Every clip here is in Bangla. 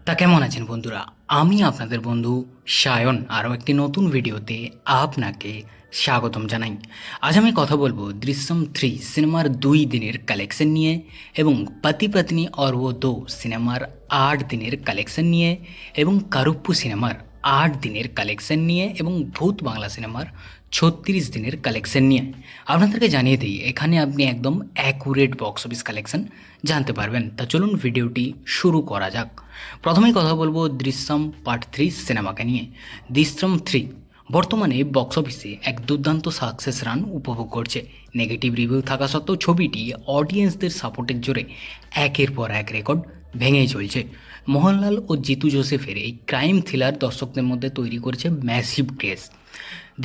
তা কেমন আছেন বন্ধুরা? আমি আপনাদের বন্ধু সায়ন আরও একটি নতুন ভিডিওতে আপনাকে স্বাগতম জানাই। আজ আমি কথা বলবো দৃশ্যম 3 সিনেমার 2 দিনের কালেকশন নিয়ে এবং পতি পত্নী और वो दो সিনেমার 8 দিনের কালেকশন নিয়ে এবং কারুপ্পু সিনেমার 8 দিনের কালেকশন নিয়ে এবং ভূত বাংলা সিনেমার 36 দিনের কালেকশন নিয়ে। আপনাদেরকে জানিয়ে দিই এখানে আপনি একদম অ্যাকুরেট বক্স অফিস কালেকশন জানতে পারবেন। তা চলুন ভিডিওটি শুরু করা যাক। প্রথমেই কথা বলবো দৃশ্যম পার্ট 3 সিনেমাকে নিয়ে। দৃশ্যম 3 বর্তমানে বক্স অফিসে এক দুর্দান্ত সাকসেস রান উপভোগ করছে। নেগেটিভ রিভিউ থাকা সত্ত্বেও ছবিটি অডিয়েন্সদের সাপোর্টের জোরে একের পর এক রেকর্ড ভেঙেই চলছে। মোহনলাল ও জিতু জোসেফের এই ক্রাইম থ্রিলার দর্শকদের মধ্যে তৈরি করেছে ম্যাসিভ ক্রেজ।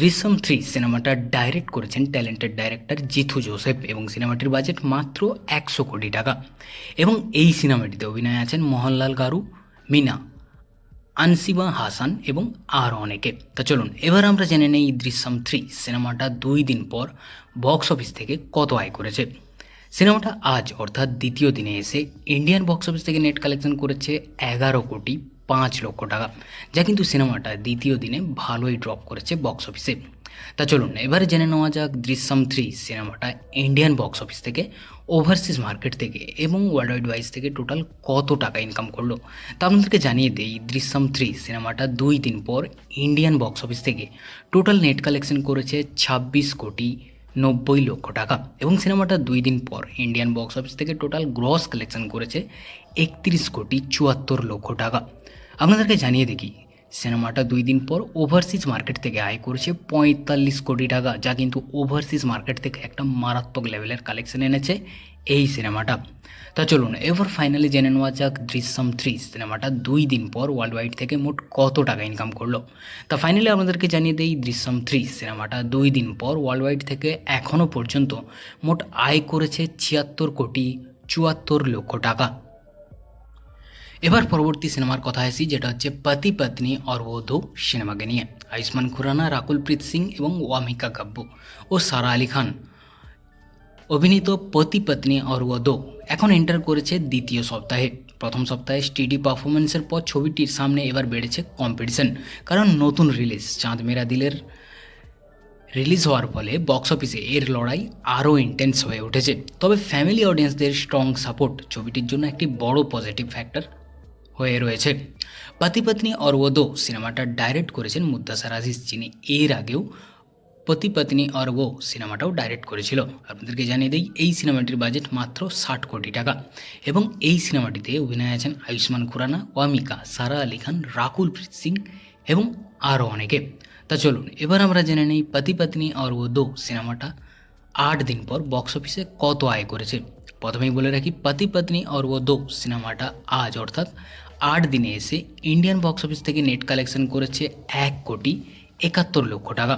দৃশ্যম 3 সিনেমাটা ডাইরেক্ট করেছেন ট্যালেন্টেড ডাইরেক্টর জিতু জোসেফ এবং সিনেমাটির বাজেট মাত্র 100 কোটি টাকা। এবং এই সিনেমাটিতে অভিনয় আছেন মোহনলাল গারু, মিনা, আনসিবা হাসান এবং আরও অনেকে। তা চলুন এবার আমরা জেনে নেই দৃশ্যম 3 সিনেমাটা 2 দিন পর বক্স অফিস থেকে কত আয় করেছে। সিনেমাটা আজ অর্থাৎ দ্বিতীয় দিনে এসে ইন্ডিয়ান বক্স অফিস থেকে নেট কালেকশন করেছে 11,05,00,000 টাকা, যা কিন্তু সিনেমাটা দ্বিতীয় দিনে ভালোই ড্রপ করেছে বক্স অফিসে। তা চলুন এবারে জেনে নেওয়া যাক দৃশ্যম 3 সিনেমাটা ইন্ডিয়ান বক্স অফিস থেকে, ওভারসিজ মার্কেট থেকে এবং ওয়ার্ল্ড ওয়াইড ওয়াইজ থেকে টোটাল কত টাকা ইনকাম করলো। তা আপনাদেরকে জানিয়ে দেই দৃশ্যম 3 সিনেমাটা 2 দিন পর ইন্ডিয়ান বক্স অফিস থেকে টোটাল নেট কালেকশন করেছে 26,90,00,000 টাকা এবং সিনেমাটা 2 দিন পর ইন্ডিয়ান বক্স অফিস থেকে টোটাল গ্রস কালেকশন করেছে 31,74,00,000 টাকা। আপনাদেরকে জানিয়ে দেখি সিনেমাটা 2 দিন পর ওভারসিজ মার্কেট থেকে আয় করেছে 45 কোটি টাকা, যা কিন্তু ওভারসিজ মার্কেট থেকে একটা মারাত্মক লেভেলের কালেকশন এনেছে এই সিনেমাটা। তা চলুন এবার ফাইনালি জেনে নেওয়া যাক দৃশ্যম 3 সিনেমাটা 2 দিন পর ওয়ার্ল্ড ওয়াইড থেকে মোট কত টাকা ইনকাম করলো। তা ফাইনালি আপনাদেরকে জানিয়ে দেই দৃশ্যম 3 সিনেমাটা 2 দিন পর ওয়ার্ল্ড ওয়াইড থেকে এখনও পর্যন্ত মোট আয় করেছে 76,74,00,000 টাকা। এবার পরবর্তী সিনেমার কথা আসি, যেটা হচ্ছে পতি পত্নী और वो दो সিনেমাকে নিয়ে। আয়ুষ্মান খুরানা, রাকুল প্রীত সিং এবং ওয়ামিকা গাব্বু ও সারা আলি খান অভিনীত পতি পত্নী और वो दो এখন এন্টার করেছে দ্বিতীয় সপ্তাহে। প্রথম সপ্তাহে স্টেডি পারফরমেন্সের পর ছবিটির সামনে এবার বেড়েছে কম্পিটিশন, কারণ নতুন রিলিজ চাঁদ মেরা দিলের রিলিজ হওয়ার ফলে বক্স অফিসে এর লড়াই আরও ইন্টেন্স হয়ে উঠেছে। তবে ফ্যামিলি অডিয়েন্সদের স্ট্রং সাপোর্ট ছবিটির জন্য একটি বড় পজিটিভ ফ্যাক্টর হয়ে রয়েছে। পতি পত্নী और वो दो সিনেমাটা ডাইরেক্ট করেছেন মুদ্দাসার আজিজ, যিনি এর আগেও পতি পত্নী और वो সিনেমাটাও ডাইরেক্ট করেছিল। আপনাদেরকে জানিয়ে দিই এই সিনেমাটির বাজেট মাত্র 60 কোটি টাকা এবং এই সিনেমাটিতে অভিনয় আছেন আয়ুষ্মান খুরানা, ওয়ামিকা, সারা আলি খান, রাকুল প্রীত সিং এবং আরও অনেকে। তা চলুন এবার আমরা জেনে নিই পতি পত্নী और वो दो সিনেমাটা 8 দিন পর বক্স অফিসে কত আয় করেছে। প্রথমেই বলে রাখি পতি পত্নী और वो दो সিনেমাটা আজ অর্থাৎ 8 দিনে এসে ইন্ডিয়ান বক্স অফিস থেকে নেট কালেকশন করেছে 1,71,00,000 টাকা।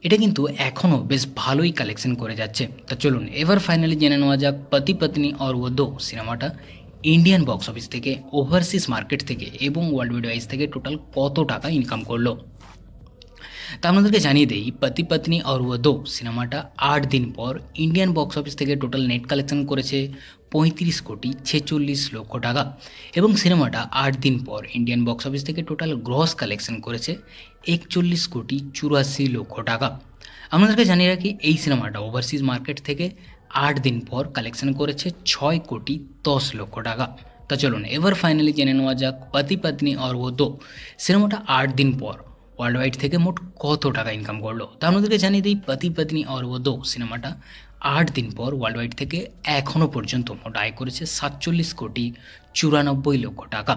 এটা কিন্তু এখনও বেশ ভালোই কালেকশন করে যাচ্ছে। তা চলুন এবার ফাইনালি জেনে নেওয়া যাক পতি পত্নী और वो दो সিনেমাটা ইন্ডিয়ান বক্স অফিস থেকে, ওভারসিজ মার্কেট থেকে এবং ওয়ার্ল্ড ওয়াইড ওয়াইজ থেকে টোটাল কত টাকা ইনকাম করলো। তা আপনাদেরকে জানিয়ে দেই পতি পত্নী और वो दो সিনেমাটা 8 দিন পর ইন্ডিয়ান বক্স অফিস থেকে টোটাল নেট কালেকশন করেছে 35,46,00,000 টাকা এবং সিনেমাটা 8 দিন পর ইন্ডিয়ান বক্স অফিস থেকে টোটাল গ্রস কালেকশন করেছে 41,84,00,000 টাকা। আপনাদেরকে জানিয়ে রাখি এই সিনেমাটা ওভারসিজ মার্কেট থেকে 8 দিন পর কালেকশন করেছে 6,10,00,000 টাকা। তা চলুন এবার ফাইনালি জেনে নেওয়া যাক পতি পত্নী और वो दो সিনেমাটা 8 দিন পর ওয়ার্ল্ড ওয়াইড থেকে মোট কত টাকা ইনকাম করলো। তা আমাদেরকে জানিয়ে দিই পতি পত্নী और वो दो সিনেমাটা 8 দিন পর ওয়ার্ল্ড ওয়াইড থেকে এখনও পর্যন্ত মোট আয় করেছে 47,94,00,000 টাকা।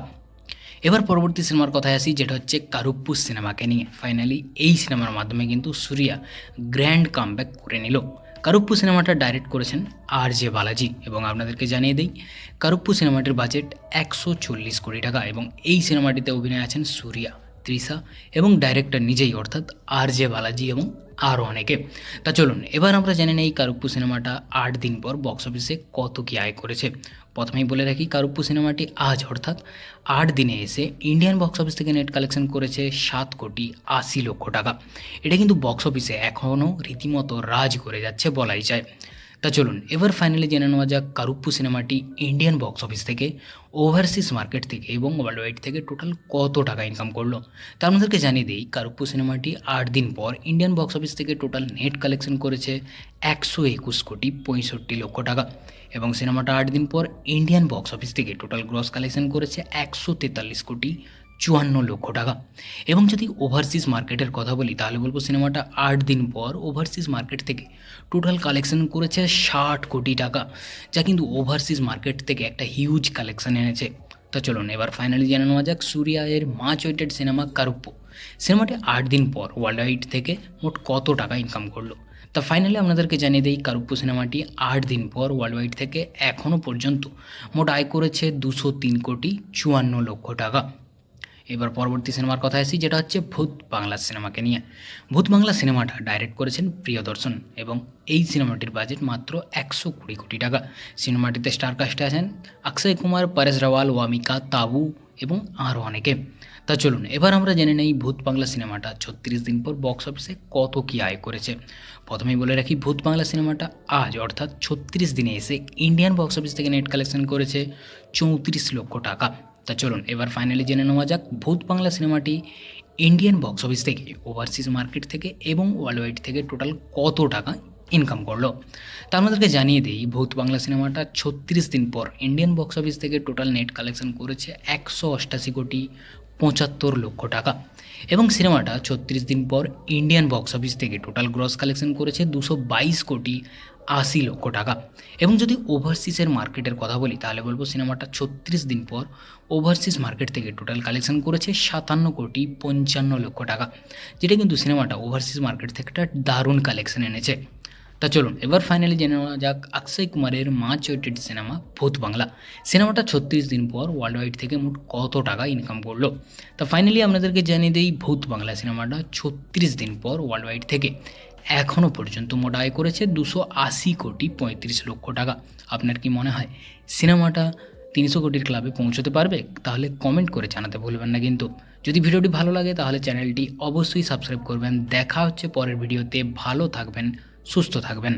এবার পরবর্তী সিনেমার কথায় আসি, যেটা হচ্ছে কারুপ্পু সিনেমাকে নিয়ে। ফাইনালি এই সিনেমার মাধ্যমে কিন্তু সূর্যা গ্র্যান্ড কামব্যাক করে নিল। কারুপ্পু সিনেমাটা ডাইরেক্ট করেছেন আর.জে. বালাজি এবং আপনাদেরকে জানিয়ে দিই কারুপ্পু সিনেমাটির বাজেট 140 কোটি টাকা এবং এই সিনেমাটিতে অভিনয় আছেন সূর্যা, তৃষা এবং ডাইরেক্টর নিজেই অর্থাৎ আর.জে. বালাজি এবং আরও অনেকে। তা চলুন এবার আমরা জেনে নেই কারুপ্পু সিনেমাটা 8 দিন পর বক্স অফিসে কত কী আয় করেছে। প্রথমেই বলে রাখি কারুপ্পু সিনেমাটি আজ অর্থাৎ 8 দিনে এসে ইন্ডিয়ান বক্স অফিস থেকে নেট কালেকশন করেছে 7,80,00,000 টাকা। এটা কিন্তু বক্স অফিসে এখনও রীতিমতো রাজ করে যাচ্ছে বলাই যায়। তা চলুন এবার ফাইনালি জেনে নেওয়া যাক কারুপ্পু সিনেমাটি ইন্ডিয়ান বক্স অফিস থেকে, ওভারসিজ মার্কেট থেকে এবং ওয়ার্ল্ড ওয়াইড থেকে টোটাল কত টাকা ইনকাম করলো। তা আপনাদেরকে জানিয়ে দিই, কারুপ্পু সিনেমাটি 8 দিন পর ইন্ডিয়ান বক্স অফিস থেকে টোটাল নেট কালেকশন করেছে 121,65,00,000 টাকা এবং সিনেমাটা 8 দিন পর ইন্ডিয়ান বক্স অফিস থেকে টোটাল গ্রস কালেকশন করেছে 143,54,00,000 টাকা। এবং যদি ওভারসিজ মার্কেটের কথা বলি তাহলে বলবো সিনেমাটা 8 দিন পর ওভারসিজ মার্কেট থেকে টোটাল কালেকশন করেছে 60 কোটি টাকা, যা কিন্তু ওভারসিজ মার্কেট থেকে একটা হিউজ কালেকশন এনেছে। তা চলুন এবার ফাইনালি জেনে নেওয়া যাক সূর্যা এর মাচ ওয়েটেড সিনেমা কারুপ্পু সিনেমাটি 8 দিন পর ওয়ার্ল্ড ওয়াইড থেকে মোট কত টাকা ইনকাম করলো। তা ফাইনালি আপনাদেরকে জানিয়ে দিই, কারুপ্পু সিনেমাটি 8 দিন পর ওয়ার্ল্ড ওয়াইড থেকে এখনও পর্যন্ত মোট আয় করেছে 203,54,00,000 টাকা। এবার পরবর্তী সিনেমার কথা আসি, যেটা হচ্ছে ভূত বাংলা সিনেমাকে নিয়ে। ভূত বাংলা সিনেমাটা ডাইরেক্ট করেছেন প্রিয়দর্শন এবং এই সিনেমাটির বাজেট মাত্র 120 কোটি টাকা। সিনেমাটিতে স্টার কাস্টে আছেন অক্ষয় কুমার, পরেশ রাওয়াল, ওয়ামিকা, তাবু এবং আরও অনেকে। তা চলুন এবার আমরা জেনে নেই ভূত বাংলা সিনেমাটা 36 দিন পর বক্স অফিসে কত কী আয় করেছে। প্রথমেই বলে রাখি, ভূত বাংলা সিনেমাটা আজ অর্থাৎ 36 দিনে এসে ইন্ডিয়ান বক্স অফিস থেকে নেট কালেকশন করেছে 34 লক্ষ টাকা। তা চলুন এবার ফাইনালি জেনে নেওয়া যাক ভূত বাংলা সিনেমাটি ইন্ডিয়ান বক্স অফিস থেকে, ওভারসিজ মার্কেট থেকে এবং ওয়ার্ল্ড ওয়াইড থেকে টোটাল কত টাকা ইনকাম করলো। তা আমাদেরকে জানিয়ে দিই, ভূত বাংলা সিনেমাটা 36 দিন পর ইন্ডিয়ান বক্স অফিস থেকে টোটাল নেট কালেকশন করেছে 188,75,00,000 টাকা এবং সিনেমাটা 36 দিন পর ইন্ডিয়ান বক্স অফিস থেকে টোটাল গ্রস কালেকশন করেছে 222,80,00,000 টাকা। এবং যদি ওভারসিজের মার্কেটের কথা বলি তাহলে বলবো সিনেমাটা 36 দিন পর ওভারসিজ মার্কেট থেকে টোটাল কালেকশন করেছে 57,55,00,000 টাকা, যেটা কিন্তু সিনেমাটা ওভারসিজ মার্কেট থেকে একটা দারুণ কালেকশন এনেছে। তা চলুন এবার ফাইনালি জেনে নেওয়া যাক অক্ষয় কুমারের মাচ ওয়েটেড সিনেমা ভূত বাংলা সিনেমাটা 36 দিন পর ওয়ার্ল্ড ওয়াইড থেকে মোট কত টাকা ইনকাম করলো। তা ফাইনালি আপনাদেরকে জানিয়ে দিই, ভূত বাংলা সিনেমাটা 36 দিন পর ওয়ার্ল্ড ওয়াইড থেকে এখনও পর্যন্ত মোট আয় করেছে 280,35,00,000 টাকা। আপনার কি মনে হয় সিনেমাটা 300 কোটির ক্লাবে পৌঁছতে পারবে? তাহলে কমেন্ট করে জানাতে ভুলবেন না কিন্তু। যদি ভিডিওটি ভালো লাগে তাহলে চ্যানেলটি অবশ্যই সাবস্ক্রাইব করবেন। দেখা হচ্ছে পরের ভিডিওতে। ভালো থাকবেন, সুস্থ থাকবেন।